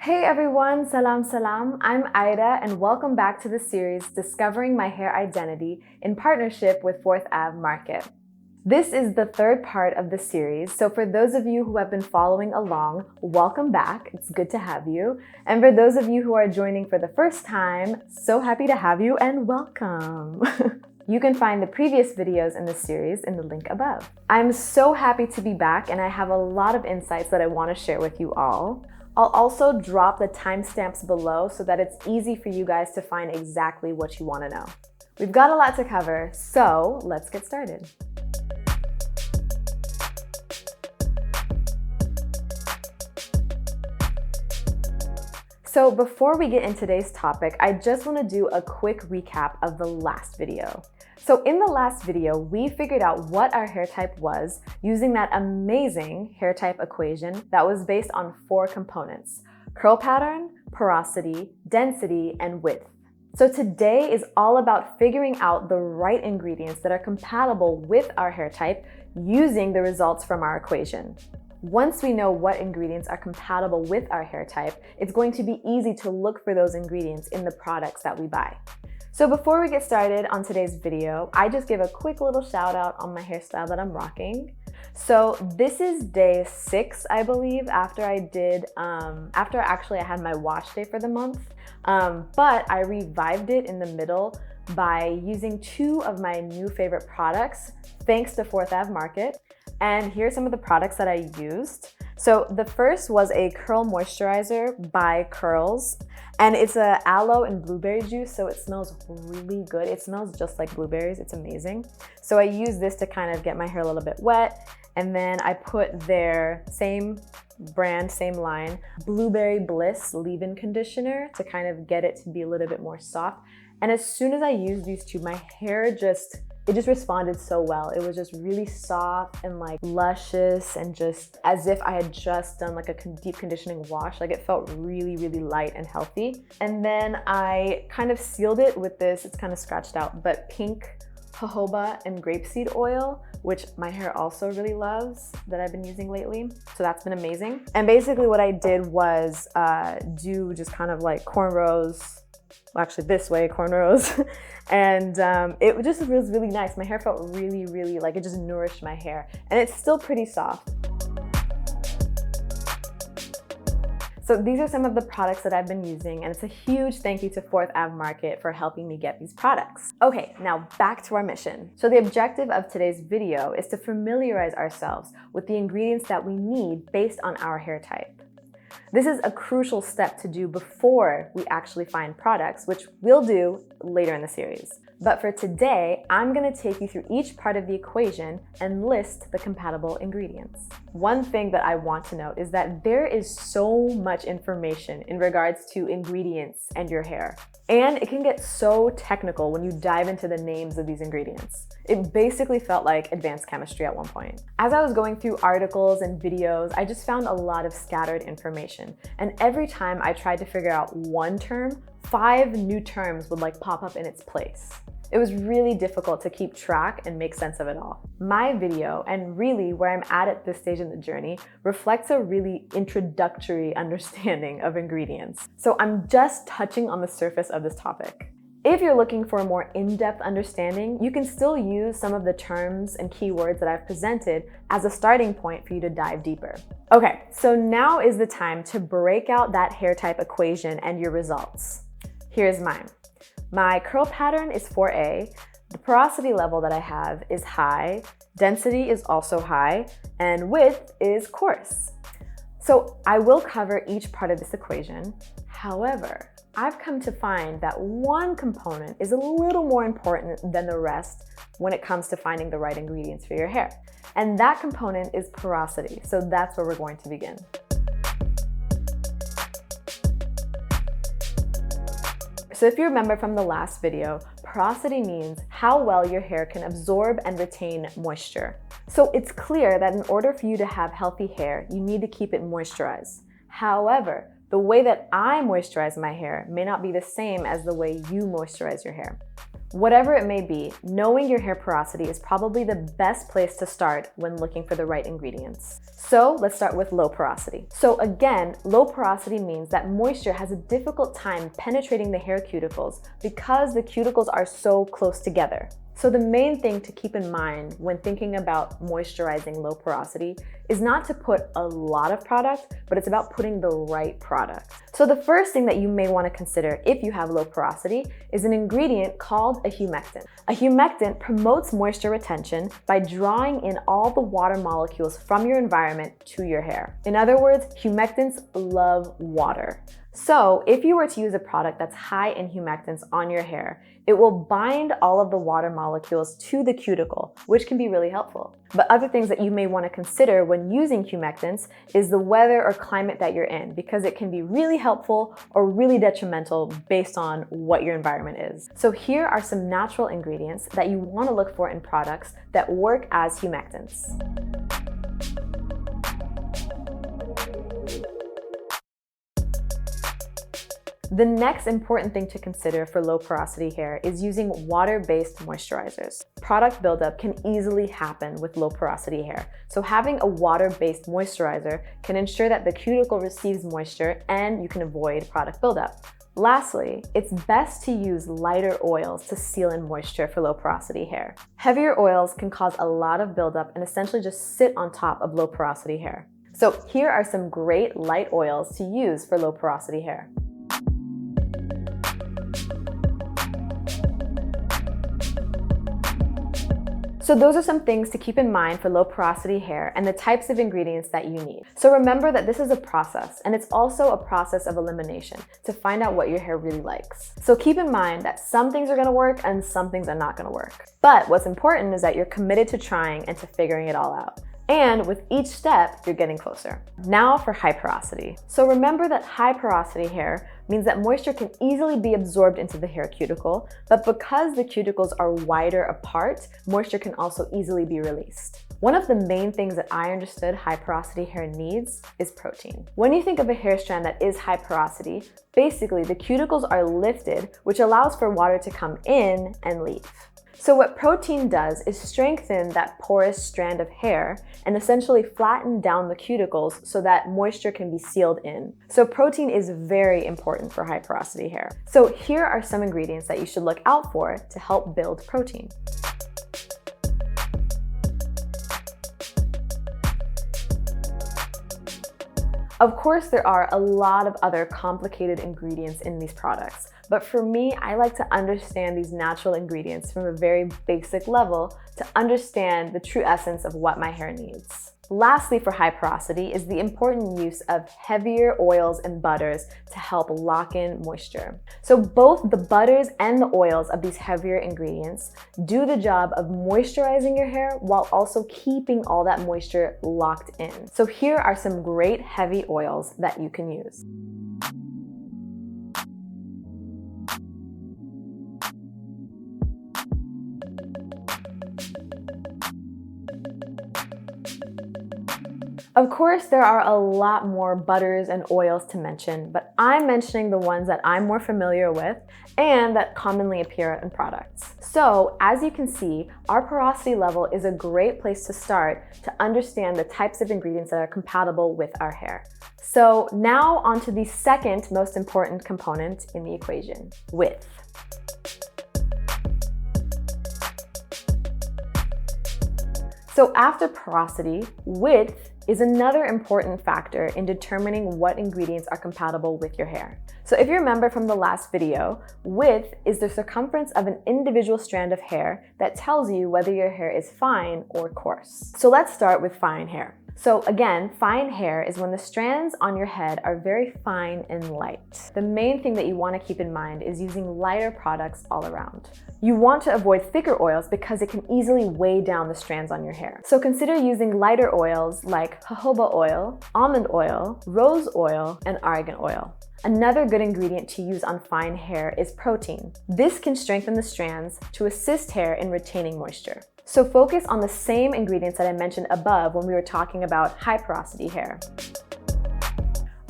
Hey everyone, salam salam. I'm Aida and welcome back to the series Discovering My Hair Identity in partnership with Ave Market. This is the third part of the series, so for those of you who have been following along, welcome back. It's good to have you. And for those of you who are joining for the first time, so happy to have you and welcome. You can find the previous videos in this series in the link above. I'm so happy to be back and I have a lot of insights that I want to share with you all. I'll also drop the timestamps below so that it's easy for you guys to find exactly what you want to know. We've got a lot to cover, so let's get started. So before we get into today's topic, I just want to do a quick recap of the last video. So in the last video, we figured out what our hair type was using that amazing hair type equation that was based on 4 components: curl pattern, porosity, density, and width. So today is all about figuring out the right ingredients that are compatible with our hair type using the results from our equation. Once we know what ingredients are compatible with our hair type, it's going to be easy to look for those ingredients in the products that we buy. So before we get started on today's video, I just give a quick little shout out on my hairstyle that I'm rocking. So this is day 6, I believe, after I had my wash day for the month. But I revived it in the middle by using 2 of my new favorite products, thanks to Ave Market. And here's some of the products that I used. So the first was a curl moisturizer by Curls, and it's a aloe and blueberry juice, so it smells really good. It smells just like blueberries. It's amazing. So I use this to kind of get my hair a little bit wet, and then I put their same brand, same line, Blueberry Bliss leave-in conditioner to kind of get it to be a little bit more soft. And as soon as I used these 2, my hair just responded so well. It was just really soft and like luscious and just as if I had just done like a deep conditioning wash. Like it felt really, really light and healthy. And then I kind of sealed it with this, it's kind of scratched out, but pink jojoba and grapeseed oil, which my hair also really loves, that I've been using lately. So that's been amazing. And basically what I did was do just kind of like cornrows, well, actually this way, cornrows. And it just was really nice. My hair felt really, really like it just nourished my hair. And it's still pretty soft. So these are some of the products that I've been using, and it's a huge thank you to Ave Market for helping me get these products. Okay, now back to our mission. So the objective of today's video is to familiarize ourselves with the ingredients that we need based on our hair type. This is a crucial step to do before we actually find products, which we'll do later in the series. But for today, I'm going to take you through each part of the equation and list the compatible ingredients. One thing that I want to note is that there is so much information in regards to ingredients and your hair. And it can get so technical when you dive into the names of these ingredients. It basically felt like advanced chemistry at one point. As I was going through articles and videos, I just found a lot of scattered information. And every time I tried to figure out one term, 5 new terms would like pop up in its place. It was really difficult to keep track and make sense of it all. My video, and really where I'm at this stage in the journey, reflects a really introductory understanding of ingredients. So I'm just touching on the surface of this topic. If you're looking for a more in-depth understanding, you can still use some of the terms and keywords that I've presented as a starting point for you to dive deeper. Okay, so now is the time to break out that hair type equation and your results. Here's mine. My curl pattern is 4A, the porosity level that I have is high, density is also high, and width is coarse. So I will cover each part of this equation. However, I've come to find that one component is a little more important than the rest when it comes to finding the right ingredients for your hair. And that component is porosity. So that's where we're going to begin. So if you remember from the last video, porosity means how well your hair can absorb and retain moisture. So it's clear that in order for you to have healthy hair, you need to keep it moisturized. However, the way that I moisturize my hair may not be the same as the way you moisturize your hair. Whatever it may be, knowing your hair porosity is probably the best place to start when looking for the right ingredients. So let's start with low porosity. So again, low porosity means that moisture has a difficult time penetrating the hair cuticles because the cuticles are so close together. So the main thing to keep in mind when thinking about moisturizing low porosity is not to put a lot of product, but it's about putting the right product. So the first thing that you may want to consider if you have low porosity is an ingredient called a humectant. A humectant promotes moisture retention by drawing in all the water molecules from your environment to your hair. In other words, humectants love water. So if you were to use a product that's high in humectants on your hair, it will bind all of the water molecules to the cuticle, which can be really helpful. But other things that you may want to consider when using humectants is the weather or climate that you're in, because it can be really helpful or really detrimental based on what your environment is. So here are some natural ingredients that you want to look for in products that work as humectants. The next important thing to consider for low porosity hair is using water-based moisturizers. Product buildup can easily happen with low porosity hair, so having a water-based moisturizer can ensure that the cuticle receives moisture and you can avoid product buildup. Lastly, it's best to use lighter oils to seal in moisture for low porosity hair. Heavier oils can cause a lot of buildup and essentially just sit on top of low porosity hair. So here are some great light oils to use for low porosity hair. So those are some things to keep in mind for low porosity hair and the types of ingredients that you need. So remember that this is a process, and it's also a process of elimination to find out what your hair really likes. So keep in mind that some things are gonna work and some things are not gonna work. But what's important is that you're committed to trying and to figuring it all out. And with each step, you're getting closer. Now for high porosity. So remember that high porosity hair means that moisture can easily be absorbed into the hair cuticle, but because the cuticles are wider apart, moisture can also easily be released. One of the main things that I understood high porosity hair needs is protein. When you think of a hair strand that is high porosity, basically the cuticles are lifted, which allows for water to come in and leave. So what protein does is strengthen that porous strand of hair and essentially flatten down the cuticles so that moisture can be sealed in. So protein is very important for high porosity hair. So here are some ingredients that you should look out for to help build protein. Of course, there are a lot of other complicated ingredients in these products, but for me, I like to understand these natural ingredients from a very basic level to understand the true essence of what my hair needs. Lastly, for high porosity is the important use of heavier oils and butters to help lock in moisture. So both the butters and the oils of these heavier ingredients do the job of moisturizing your hair while also keeping all that moisture locked in. So here are some great heavy oils that you can use. Of course, there are a lot more butters and oils to mention, but I'm mentioning the ones that I'm more familiar with and that commonly appear in products. So, as you can see, our porosity level is a great place to start to understand the types of ingredients that are compatible with our hair. So now onto the second most important component in the equation, width. So after porosity, width is another important factor in determining what ingredients are compatible with your hair. So if you remember from the last video, width is the circumference of an individual strand of hair that tells you whether your hair is fine or coarse. So let's start with fine hair. So again, fine hair is when the strands on your head are very fine and light. The main thing that you want to keep in mind is using lighter products all around. You want to avoid thicker oils because it can easily weigh down the strands on your hair. So consider using lighter oils like jojoba oil, almond oil, rose oil, and argan oil. Another good ingredient to use on fine hair is protein. This can strengthen the strands to assist hair in retaining moisture. So focus on the same ingredients that I mentioned above when we were talking about high porosity hair.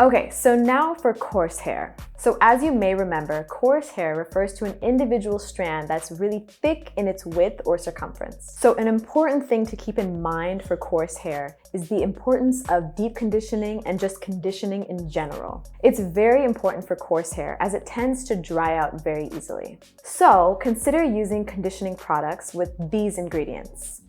Okay, so now for coarse hair. So as you may remember, coarse hair refers to an individual strand that's really thick in its width or circumference. So an important thing to keep in mind for coarse hair is the importance of deep conditioning and just conditioning in general. It's very important for coarse hair as it tends to dry out very easily. So consider using conditioning products with these ingredients.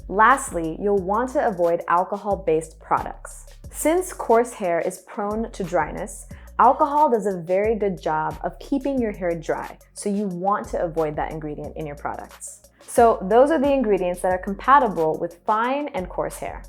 Lastly, you'll want to avoid alcohol-based products. Since coarse hair is prone to dryness, alcohol does a very good job of keeping your hair dry, so you want to avoid that ingredient in your products. So those are the ingredients that are compatible with fine and coarse hair.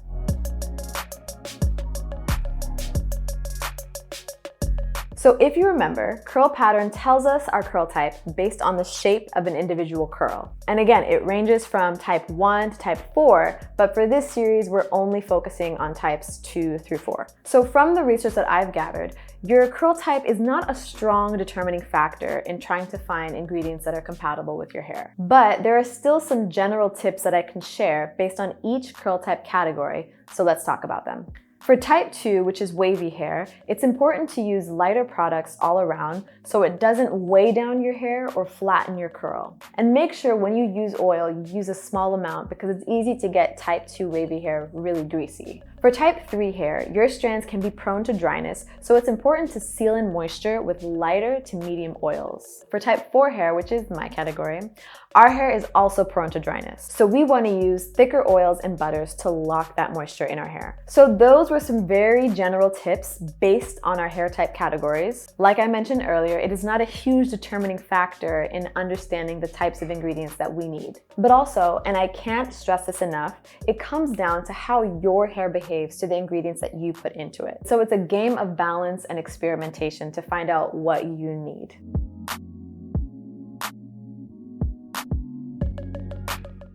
So if you remember, curl pattern tells us our curl type based on the shape of an individual curl. And again, it ranges from type 1 to type 4, but for this series, we're only focusing on types 2 through 4. So from the research that I've gathered, your curl type is not a strong determining factor in trying to find ingredients that are compatible with your hair. But there are still some general tips that I can share based on each curl type category, so let's talk about them. For type 2, which is wavy hair, it's important to use lighter products all around so it doesn't weigh down your hair or flatten your curl. And make sure when you use oil, you use a small amount because it's easy to get type 2 wavy hair really greasy. For type 3 hair, your strands can be prone to dryness, so it's important to seal in moisture with lighter to medium oils. For type 4 hair, which is my category, our hair is also prone to dryness, so we want to use thicker oils and butters to lock that moisture in our hair. So those were some very general tips based on our hair type categories. Like I mentioned earlier, it is not a huge determining factor in understanding the types of ingredients that we need. But also, and I can't stress this enough, it comes down to how your hair behaves to the ingredients that you put into it. So it's a game of balance and experimentation to find out what you need.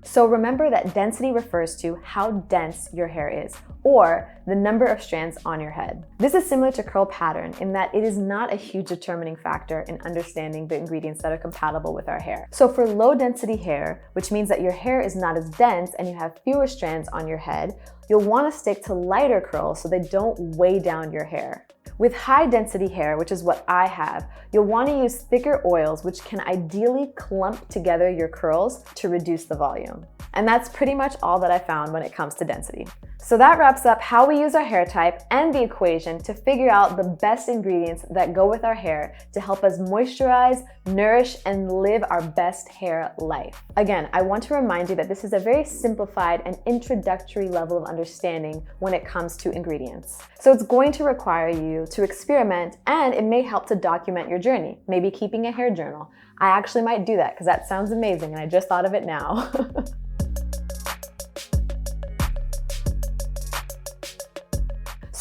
So remember that density refers to how dense your hair is, or the number of strands on your head. This is similar to curl pattern in that it is not a huge determining factor in understanding the ingredients that are compatible with our hair. So for low density hair, which means that your hair is not as dense and you have fewer strands on your head, you'll want to stick to lighter curls so they don't weigh down your hair. With high density hair, which is what I have, you'll want to use thicker oils which can ideally clump together your curls to reduce the volume. And that's pretty much all that I found when it comes to density. So that wraps up how we use our hair type and the equation to figure out the best ingredients that go with our hair to help us moisturize, nourish, and live our best hair life. Again, I want to remind you that this is a very simplified and introductory level of understanding when it comes to ingredients. So it's going to require you to experiment, and it may help to document your journey, maybe keeping a hair journal. I actually might do that because that sounds amazing and I just thought of it now.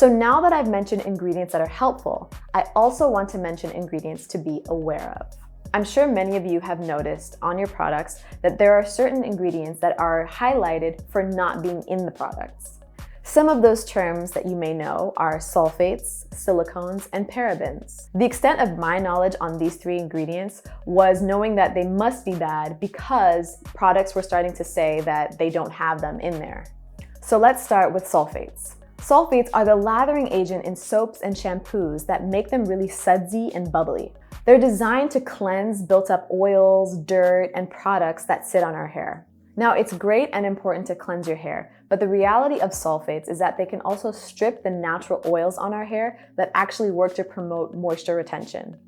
So now that I've mentioned ingredients that are helpful, I also want to mention ingredients to be aware of. I'm sure many of you have noticed on your products that there are certain ingredients that are highlighted for not being in the products. Some of those terms that you may know are sulfates, silicones, and parabens. The extent of my knowledge on these three ingredients was knowing that they must be bad because products were starting to say that they don't have them in there. So let's start with sulfates. Sulfates are the lathering agent in soaps and shampoos that make them really sudsy and bubbly. They're designed to cleanse built-up oils, dirt, and products that sit on our hair. Now, it's great and important to cleanse your hair, but the reality of sulfates is that they can also strip the natural oils on our hair that actually work to promote moisture retention.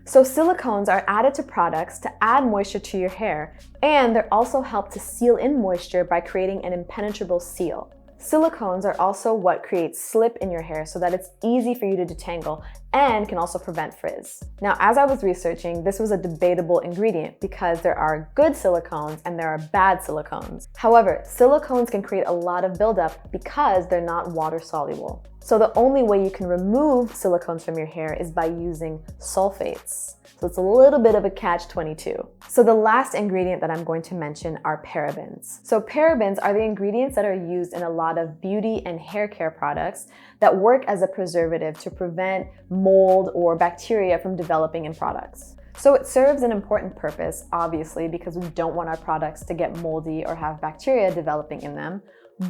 So silicones are added to products to add moisture to your hair, and they also help to seal in moisture by creating an impenetrable seal. Silicones are also what creates slip in your hair so that it's easy for you to detangle and can also prevent frizz. Now, as I was researching, this was a debatable ingredient because there are good silicones and there are bad silicones. However, silicones can create a lot of buildup because they're not water soluble. So the only way you can remove silicones from your hair is by using sulfates. So it's a little bit of a catch-22. So the last ingredient that I'm going to mention are parabens. So parabens are the ingredients that are used in a lot of beauty and hair care products that work as a preservative to prevent mold or bacteria from developing in products. So it serves an important purpose, obviously, because we don't want our products to get moldy or have bacteria developing in them.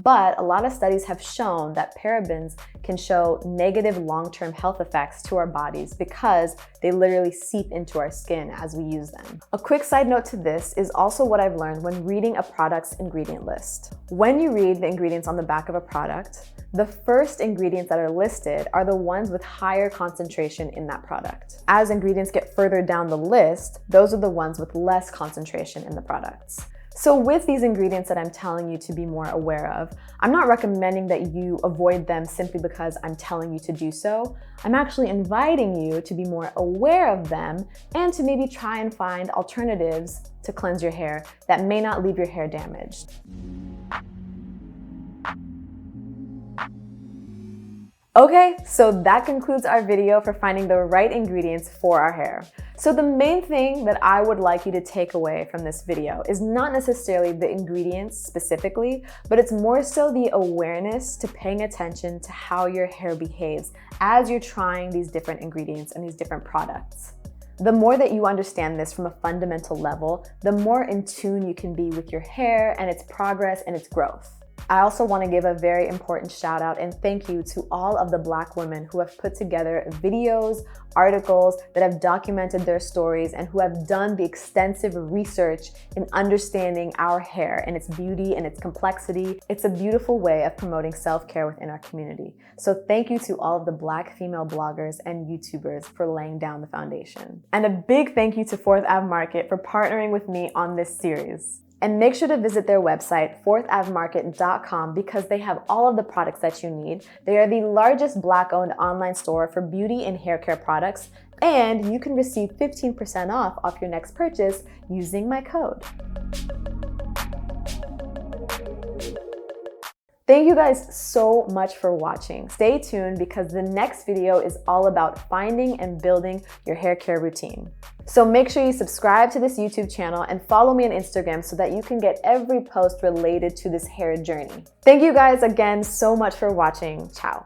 But a lot of studies have shown that parabens can show negative long-term health effects to our bodies because they literally seep into our skin as we use them. A quick side note to this is also what I've learned when reading a product's ingredient list. When you read the ingredients on the back of a product, the first ingredients that are listed are the ones with higher concentration in that product. As ingredients get further down the list, those are the ones with less concentration in the products. So with these ingredients that I'm telling you to be more aware of, I'm not recommending that you avoid them simply because I'm telling you to do so. I'm actually inviting you to be more aware of them and to maybe try and find alternatives to cleanse your hair that may not leave your hair damaged. Okay, so that concludes our video for finding the right ingredients for our hair. So the main thing that I would like you to take away from this video is not necessarily the ingredients specifically, but it's more so the awareness to paying attention to how your hair behaves as you're trying these different ingredients and these different products. The more that you understand this from a fundamental level, the more in tune you can be with your hair and its progress and its growth. I also want to give a very important shout out and thank you to all of the Black women who have put together videos, articles that have documented their stories and who have done the extensive research in understanding our hair and its beauty and its complexity. It's a beautiful way of promoting self-care within our community. So thank you to all of the Black female bloggers and YouTubers for laying down the foundation. And a big thank you to Ave Market for partnering with me on this series. And make sure to visit their website, avemarket.com, because they have all of the products that you need. They are the largest Black-owned online store for beauty and hair care products, and you can receive 15% off your next purchase using my code. Thank you guys so much for watching. Stay tuned because the next video is all about finding and building your hair care routine. So make sure you subscribe to this YouTube channel and follow me on Instagram so that you can get every post related to this hair journey. Thank you guys again so much for watching. Ciao.